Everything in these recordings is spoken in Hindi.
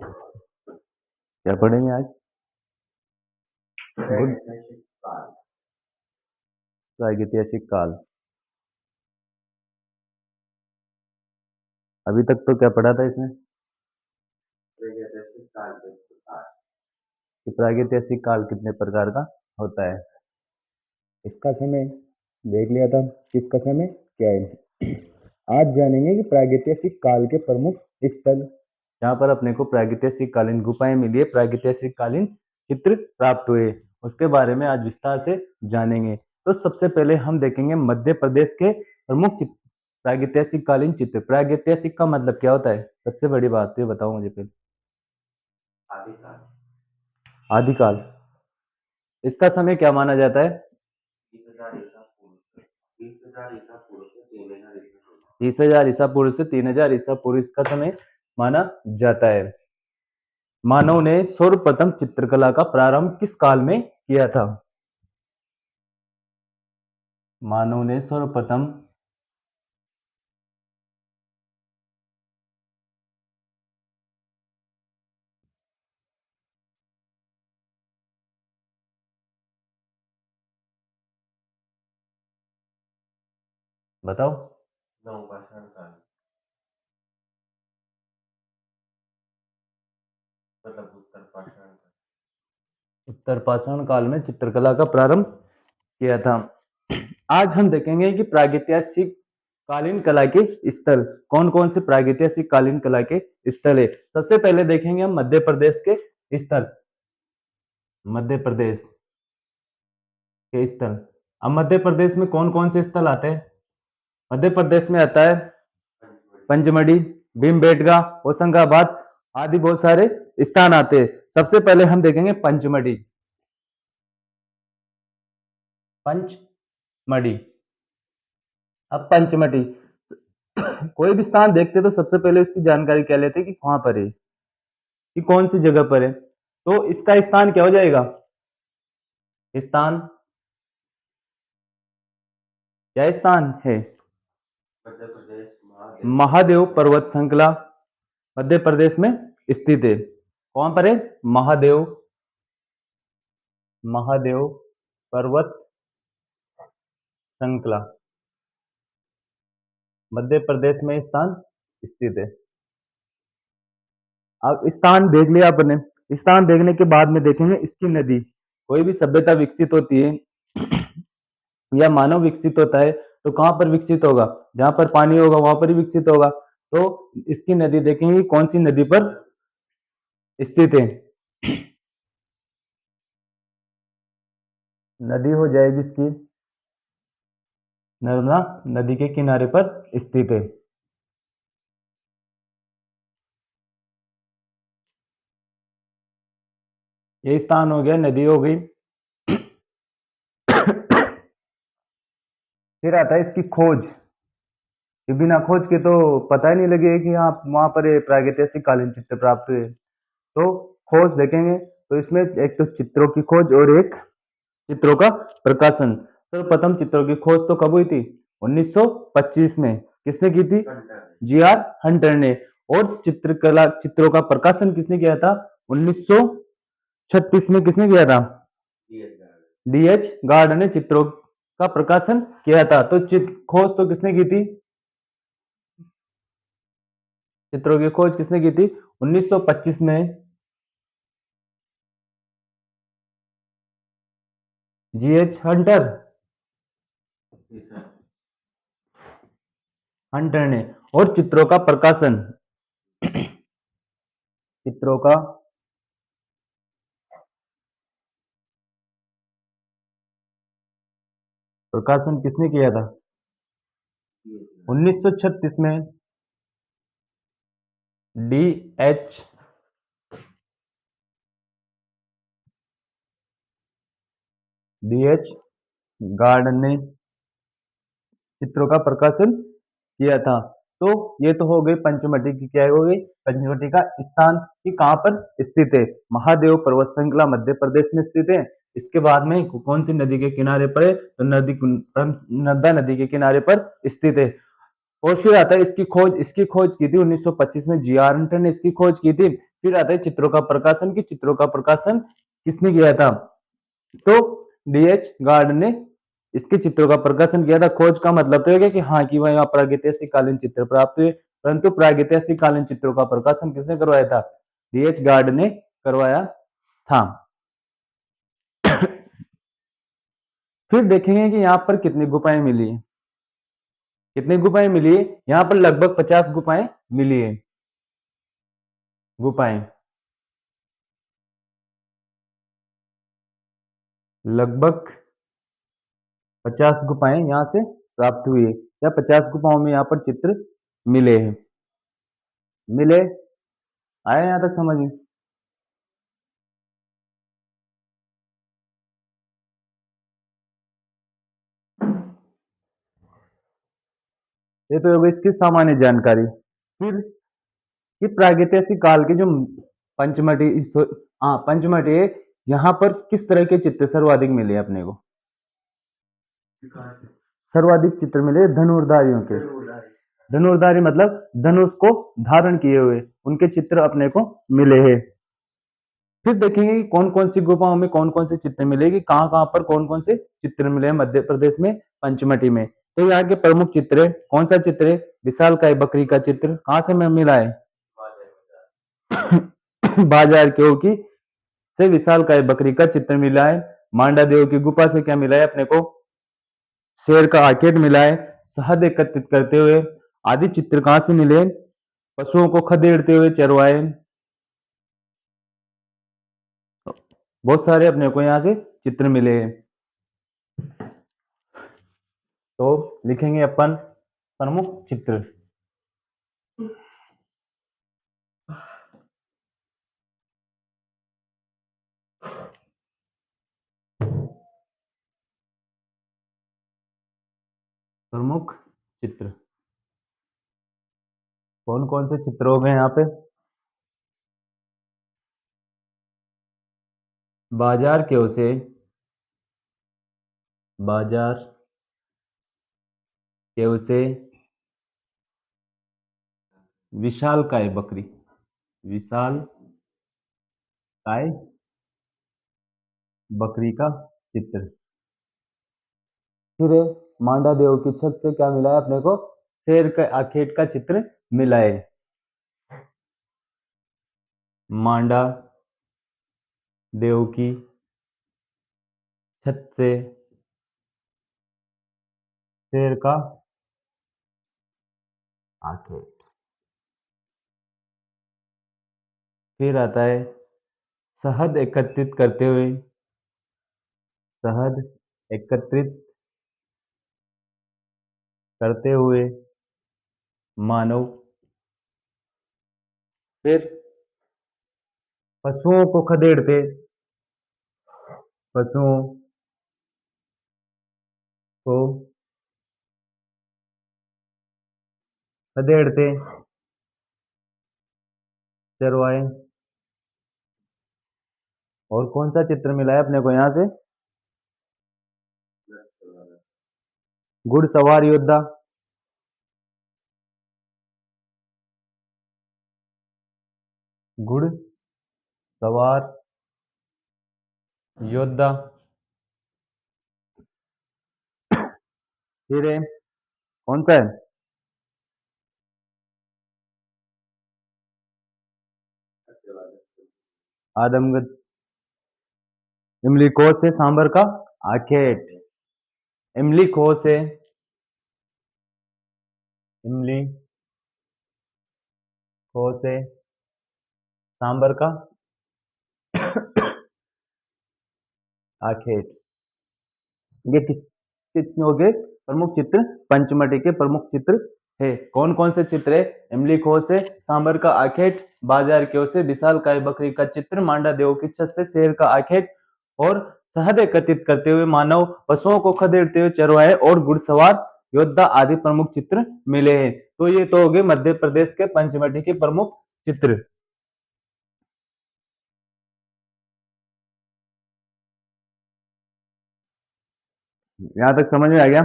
क्या पढ़ेंगे आज? गुड। प्रागैतिहासिक काल। अभी तक तो क्या पढ़ा था इसमें? कि प्रागैतिहासिक काल कितने प्रकार का होता है। इसका समय देख लिया था, किसका समय क्या है। आज जानेंगे कि प्रागैतिहासिक काल के प्रमुख स्थल, जहाँ पर अपने को प्रागैतिहासिक कालीन गुफाएं मिली है, प्रागैतिहासिक कालीन चित्र प्राप्त हुए, उसके बारे में आज विस्तार से जानेंगे। तो सबसे पहले हम देखेंगे मध्य प्रदेश के प्रमुख प्रागैतिहासिक कालीन चित्र। प्रागैतिहासिक का मतलब क्या होता है? सबसे बड़ी बात ये बताओ मुझे पहले। आदिकाल। इसका समय क्या माना जाता है? 30,000 ईसा पूर्व से 3,000 ईसा पूर्व इसका समय माना जाता है। मानव ने सर्वप्रथम चित्रकला का प्रारंभ किस काल में किया था? मानव ने सर्वप्रथम बताओ। नवपाषाण काल मतलब उत्तर पाषाण काल में चित्रकला का प्रारंभ किया था। आज हम देखेंगे कि प्रागैतिहासिक कालीन कला के स्थल कौन कौन से प्रागैतिहासिक कालीन कला के स्थल है। सबसे पहले देखेंगे हम मध्य प्रदेश के स्थल। मध्य प्रदेश के स्थल। अब मध्य प्रदेश में कौन कौन से स्थल आते हैं? मध्य प्रदेश में आता है पंचमढ़ी, भीमबेटका, होशंगाबाद आदि बहुत सारे स्थान आते हैं। सबसे पहले हम देखेंगे पंचमढ़ी। पंचमढ़ी। अब पंचमढ़ी कोई भी स्थान देखते तो सबसे पहले उसकी जानकारी क्या लेते कि कहां पर है, कि कौन सी जगह पर है। तो इसका स्थान क्या हो जाएगा? स्थान क्या स्थान है? महादेव पर्वत श्रृंखला मध्य प्रदेश में स्थित है। कौन पर है? महादेव, महादेव पर्वत श्रृंखला मध्य प्रदेश में स्थान स्थित है। अब स्थान देख लिया आपने। स्थान देखने के बाद में देखेंगे इसकी नदी। कोई भी सभ्यता विकसित होती है या मानव विकसित होता है तो कहां पर विकसित होगा? जहां पर पानी होगा वहां पर ही विकसित होगा। तो इसकी नदी देखेंगे कौन सी नदी पर स्थित है। नदी हो जाएगी इसकी नर्मदा नदी के किनारे पर स्थित है। ये स्थान हो गया, नदी हो गई। फिर आता है इसकी खोज। कि बिना खोज के तो पता ही नहीं लगे कि यहाँ वहां पर प्रागैतिहासिक कालीन चित्र प्राप्त हुए। तो खोज देखेंगे तो इसमें एक तो चित्रों की खोज और एक चित्रों का प्रकाशन। सर्वप्रथम चित्रों की खोज तो कब हुई थी? 1925 में। किसने की थी? जीआर हंटर ने। और चित्रकला चित्रों का प्रकाशन किसने किया था? 1936 में। किसने किया था? डीएच गार्ड ने चित्रों का प्रकाशन किया था। तो खोज तो किसने की थी? चित्रों की खोज किसने की थी? 1925 में जीएच हंटर हंटर ने। और चित्रों का प्रकाशन चित्रों का प्रकाशन किसने किया था? 1936 में डीएच डीएच गार्ड ने चित्रों का प्रकाशन किया था। तो ये तो हो गई पंचमढ़ी की, क्या हो गई? पंचमढ़ी का स्थान कि कहां पर स्थित है। महादेव पर्वत श्रृंखला मध्य प्रदेश में स्थित है। इसके बाद में कौन सी नदी के किनारे पर है? तो नर्मदा नदी के किनारे पर स्थित है। और फिर आता है इसकी खोज। इसकी खोज की थी 1925 में जीआर हंटर ने इसकी खोज की थी। फिर आता है चित्रों का प्रकाशन, कि चित्रों का प्रकाशन किसने किया था? तो डीएच गार्ड ने इसके चित्रों का प्रकाशन किया था। खोज का मतलब तो है कि हाँ कि वह यहाँ प्रागैतिहासिक कालीन चित्र प्राप्त हुए, परंतु प्रागैतिहासिक कालीन चित्रों का प्रकाशन किसने करवाया था? डीएच गार्ड ने करवाया था। फिर देखेंगे कि यहाँ पर कितनी गुफाएं मिली है। कितनी गुफाएं मिली है? यहाँ पर लगभग 50 गुफाएं मिली है। गुफाएं लगभग 50 गुफाएं यहाँ से प्राप्त हुई है, या 50 गुफाओं में यहाँ पर चित्र मिले हैं। मिले? आया यहाँ तक समझ में? ये तो होगी इसकी सामान्य जानकारी। फिर ये प्रागैतिहासिक काल के जो पंचमढ़ी, हाँ पंचमढ़ी है, यहाँ पर किस तरह के चित्र सर्वाधिक मिले अपने को? सर्वाधिक चित्र मिले धनुर्धारियों के। धनुर्धारी मतलब धनुष को धारण किए हुए, उनके चित्र अपने को मिले हैं। फिर देखेंगे कि कौन कौन सी गुफाओं में कौन कौन से चित्र मिलेगी, कहाँ कहाँ पर कौन कौन से चित्र मिले हैं मध्य प्रदेश में पंचमढ़ी में। तो यहाँ के प्रमुख चित्र है, कौन सा चित्र है? विशालकाय बकरी का चित्र। कहाँ से में मिला है? बाजार केव की से विशालकाय बकरी का चित्र मिला है। मांडा देव की गुफा से क्या मिला है अपने को? शेर का आकेट मिला है। शहद एकत्रित करते हुए आदि चित्र कहाँ से मिले? पशुओं को खदेड़ते हुए चरवाए। बहुत सारे अपने को यहाँ से चित्र मिले हैं। तो लिखेंगे अपन प्रमुख चित्र। प्रमुख चित्र कौन कौन से चित्र हो गए यहाँ पे? बाजार केव से, बाजार केव से विशालकाय बकरी, विशाल काय बकरी का चित्र। फिर मांडा देव की छत से क्या मिला है अपने को? शेर के आखेट का चित्र मिला है। मांडा देव की छत से शेर का आखेट। फिर आता है शहद एकत्रित करते हुए, शहद एकत्रित करते हुए मानव। फिर पशुओं को खदेड़ते, पशुओं को खदेड़ते चरवाए। और कौन सा चित्र मिला है अपने को यहाँ से? घुड़सवार योद्धा, घुड़ सवार योद्धा। फिर कौन सा है? आदमगढ़। इमली खो से सांबर का आखेट। इमली खो से, इमली खो से सांबर का आखेट। ये कितने हो गए प्रमुख चित्र? पंचमढ़ी के प्रमुख चित्र है। कौन कौन से चित्र है? इमली खो से सांबर का आखेट, बाजार केव से विशाल काय बकरी का चित्र, मांडा देव की छत से शेर का आखेट, और शहद एकत्रित करते हुए मानव, पशुओं को खदेड़ते हुए चरवाहे और घुड़सवार योद्धा आदि प्रमुख चित्र मिले हैं। तो ये तो हो गए मध्य प्रदेश के पंचमढ़ी के प्रमुख चित्र। यहां तक समझ में आ गया?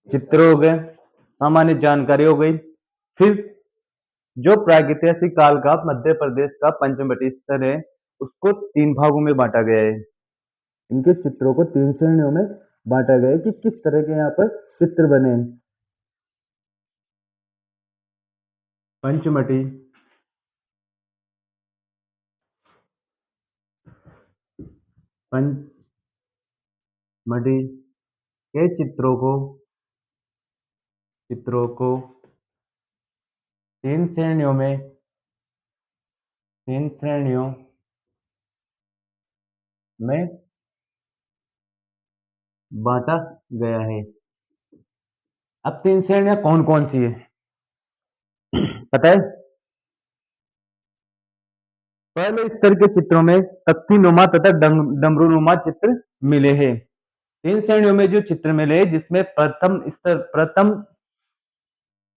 चित्र हो गए, सामान्य जानकारी हो गई। फिर जो प्रागैतिहासिक काल का मध्य प्रदेश का पंचमढ़ी स्थल है उसको 3 भागों में बांटा गया है। इनके चित्रों को 3 श्रेणियों में बांटा गया है कि किस तरह के यहाँ पर चित्र बने हैं। पंचमढ़ी के चित्रों को 3 श्रेणियों में बांटा गया है। अब 3 श्रेणियां कौन कौन सी है पता है? पहले स्तर के चित्रों में तख्तीनुमा तथा डमरूनुमा चित्र मिले हैं। 3 श्रेणियों में जो चित्र मिले हैं जिसमें प्रथम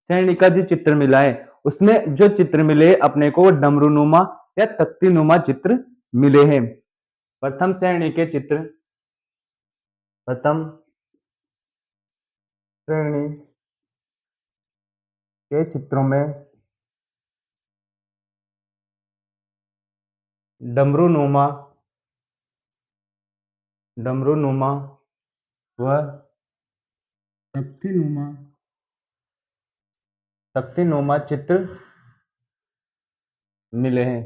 श्रेणी का जो चित्र मिला है उसमें जो चित्र मिले अपने को डमरूनुमा या तख्तीनुमा चित्र मिले हैं। प्रथम श्रेणी के चित्रों में डमरूनुमा व तख्तीनुमा चित्र मिले हैं।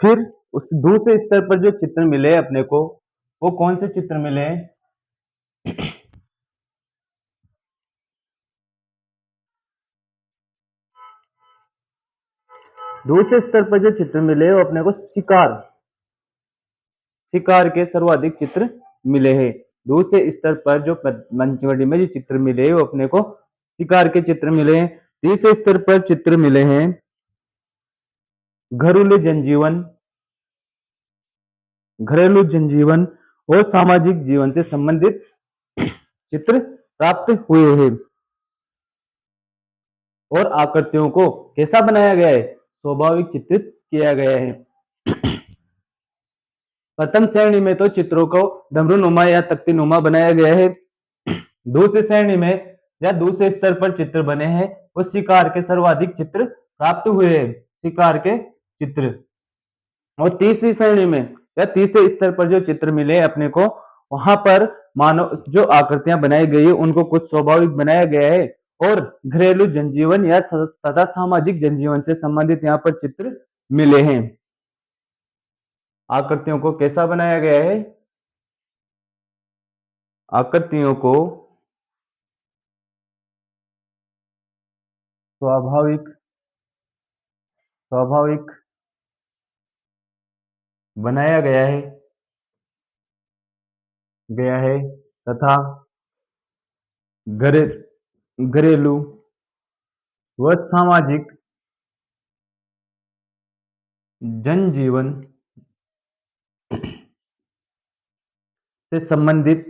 फिर उस दूसरे स्तर पर जो चित्र मिले अपने को वो कौन से चित्र मिले हैं? दूसरे स्तर पर जो चित्र मिले वो अपने को शिकार के सर्वाधिक चित्र मिले हैं। दूसरे स्तर पर जो पंचमढ़ी में जो चित्र मिले वो अपने को शिकार के चित्र मिले हैं। तीसरे स्तर पर चित्र मिले हैं घरेलू जनजीवन और सामाजिक जीवन से संबंधित चित्र प्राप्त हुए हैं। और आकृतियों को कैसा बनाया गया है? स्वाभाविक चित्रित किया गया है। प्रथम श्रेणी में तो चित्रों को डमरूनुमा या तख्तीनुमा बनाया गया है। दूसरी श्रेणी में या दूसरे स्तर पर चित्र बने हैं वो शिकार के सर्वाधिक चित्र प्राप्त हुए हैं। शिकार के चित्र। और तीसरी श्रेणी में या तीसरे स्तर पर जो चित्र मिले अपने को वहां पर मानव जो आकृतियां बनाई गई है उनको कुछ स्वाभाविक बनाया गया है और घरेलू जनजीवन या तथा सामाजिक जनजीवन से संबंधित यहाँ पर चित्र मिले हैं। आकृतियों को कैसा बनाया गया है? आकृतियों को स्वाभाविक बनाया गया है तथा घरेलू व सामाजिक जनजीवन से संबंधित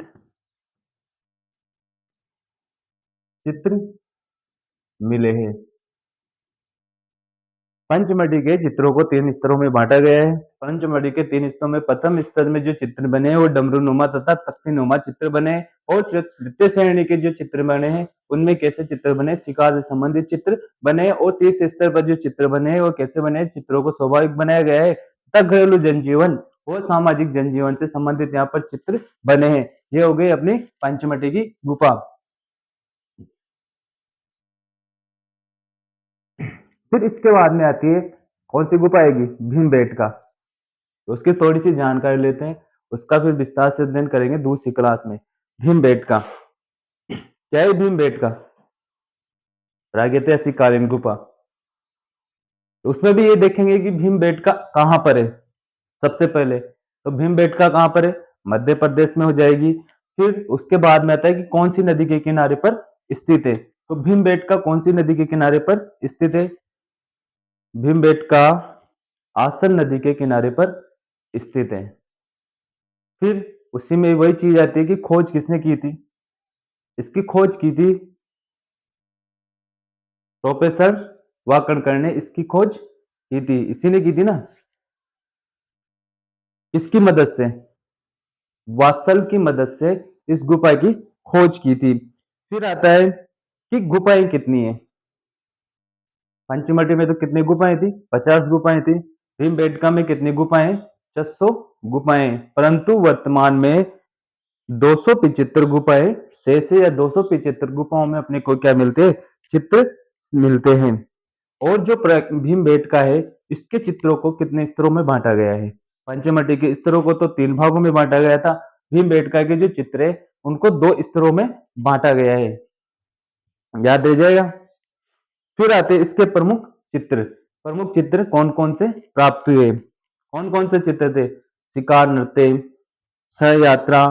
चित्र मिले हैं। पंचमढ़ी के चित्रों को 3 स्तरों में बांटा गया है। पंचमढ़ी के 3 स्तरों में प्रथम स्तर में जो चित्र बने हैं वो डमरूनुमा तथा तख्तीनुमा चित्र बने हैं और तृतीय श्रेणी के जो चित्र बने हैं उनमें कैसे चित्र बने? शिकार से संबंधित चित्र बने। और तीसरे स्तर पर जो चित्र बने हैं वो कैसे बने? चित्रों को स्वाभाविक बनाया गया है तथा घरेलू जनजीवन और सामाजिक जनजीवन से संबंधित यहाँ पर चित्र बने हैं। ये हो गई अपनी पंचमढ़ी की गुफा। फिर इसके बाद में आती है कौन सी गुफा आएगी? भीमबेटका। तो उसकी थोड़ी सी जानकारी लेते हैं, उसका फिर विस्तार से अध्ययन करेंगे दूसरी क्लास में। भीमबेटका क्या है? भीमबेटका प्रागैतिहासिक कालीन गुफा। तो उसमें भी ये देखेंगे कि भीमबेटका कहाँ पर है। सबसे पहले तो भीमबेटका कहाँ पर है? मध्य प्रदेश में हो जाएगी। फिर उसके बाद में आता है कि कौन सी नदी के किनारे पर स्थित है। तो भीमबेटका कौन सी नदी के किनारे पर स्थित है? भीमबेटका आसन नदी के किनारे पर स्थित है। फिर उसी में वही चीज आती है कि खोज किसने की थी? इसकी खोज की थी प्रोफेसर वाकणकर ने। इसकी खोज की थी, इसी ने की थी ना। इसकी मदद से, वात्सल की मदद से इस गुफा की खोज की थी। फिर आता है कि गुफाएं कितनी है। पंचमढ़ी में तो कितनी गुफाएं थी? 50 गुफाएं थी। भीमबेटका में कितनी गुफाएं? 600 गुफाएं। परंतु वर्तमान में 275 गुफाएं शेष है, या 275 गुफाओं में अपने को क्या मिलते हैं? चित्र मिलते हैं। और जो भीमबेटका है, इसके चित्रों को कितने स्तरों में बांटा गया है? पंचमढ़ी के स्तरों को तो 3 भागों में बांटा गया था। भीमबेटका के जो चित्र है उनको 2 स्तरों में बांटा गया है। याद रह जाएगा। फिर आते हैं इसके प्रमुख चित्र। प्रमुख चित्र कौन कौन से प्राप्त हुए? कौन कौन से चित्र थे? शिकार नृत्य, सह यात्रा,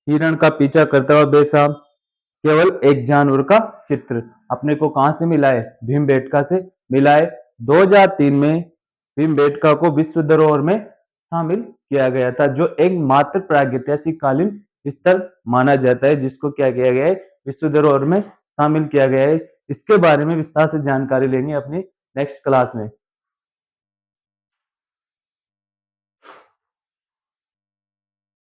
हिरण का पीछा करता हुआ बेसा, केवल एक जानवर का चित्र। अपने को कहां से मिला है? भीमबेटका से मिला है। 2003 में भीमबेटका को विश्व धरोहर में शामिल किया गया था, जो एकमात्र प्रागैतिहासिक कालीन स्थल माना जाता है जिसको क्या किया गया है? विश्व धरोहर में शामिल किया गया है। इसके बारे में विस्तार से जानकारी लेंगे अपनी नेक्स्ट क्लास में।